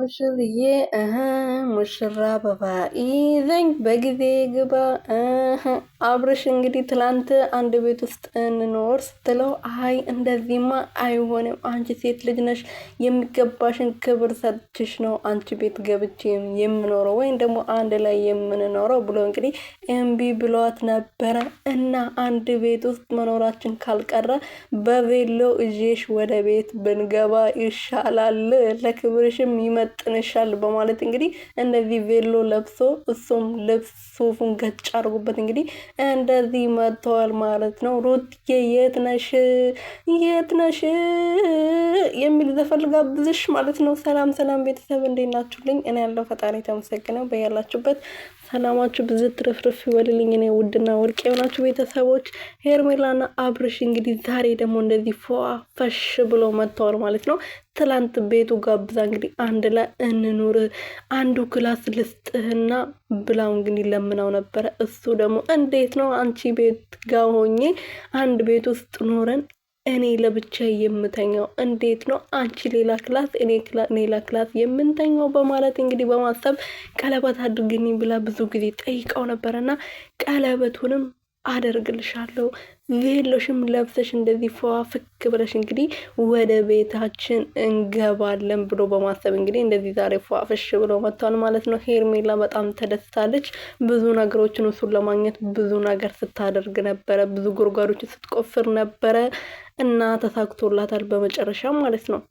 ሙሽርዬ ሙሽራ አበባ ይዘኝ በጊዜ ግባ። አብርሽ እንግዲህ ትላንት አንድ ቤት ውስጥ እንኖር ስትለው አይ እንደዚህማ አይሆንም፣ አንቺ ሴት ልጅ ነሽ፣ የሚገባሽን ክብር ሰጥችሽ ነው አንቺ ቤት ገብቼ የምኖረው ወይም ደግሞ አንድ ላይ የምንኖረው ብሎ እንግዲህ እምቢ ብሏት ነበረ። እና አንድ ቤት ውስጥ መኖራችን ካልቀረ በቬሎ እዤሽ ወደ ቤት ብንገባ ይሻላል፣ ለክብርሽም ይመጥንሻል በማለት እንግዲህ እንደዚህ ቬሎ ለብሶ እሱም ልብስ ሱፉን ገጭ አድርጎበት እንግዲህ እንደዚህ መጥተዋል ማለት ነው። ሩትዬ የት ነሽ የሚል ዘፈን ጋብዝሽ ማለት ነው። ሰላም ሰላም ቤተሰብ እንዴት ናችሁልኝ? እኔ ያለው ፈጣሪ ተመሰግነው። በያላችሁበት ሰላማችሁ ብዝት ትርፍርፍ ይበልልኝ። እኔ ውድና ወርቅ የሆናችሁ ቤተሰቦች ሄርሜላና አብርሽ እንግዲህ ዛሬ ደግሞ እንደዚህ ፈሽ ብሎ መጥተዋል ማለት ነው። ትላንት ቤቱ ጋብዛ እንግዲህ አንድ ላይ እንኑር አንዱ ክላስ ልስጥህና ብላው እንግዲህ ለምናው ነበረ። እሱ ደግሞ እንዴት ነው አንቺ ቤት ጋር ሆኜ አንድ ቤት ውስጥ ኖረን እኔ ለብቻ የምተኛው? እንዴት ነው አንቺ ሌላ ክላስ እኔ ሌላ ክላስ የምንተኛው? በማለት እንግዲህ በማሰብ ቀለበት አድርግኝ ብላ ብዙ ጊዜ ጠይቀው ነበረና ቀለበቱንም አደርግልሻለሁ ቬሎሽም ለብሰሽ እንደዚህ ፍክ ብለሽ እንግዲህ ወደ ቤታችን እንገባለን ብሎ በማሰብ እንግዲህ እንደዚህ ዛሬ ፍሽ ብሎ መጥቷል ማለት ነው። ሄርሜላ በጣም ተደስታለች። ብዙ ነገሮችን እሱን ለማግኘት ብዙ ነገር ስታደርግ ነበረ፣ ብዙ ጉድጓዶችን ስትቆፍር ነበረ እና ተሳክቶላታል በመጨረሻ ማለት ነው።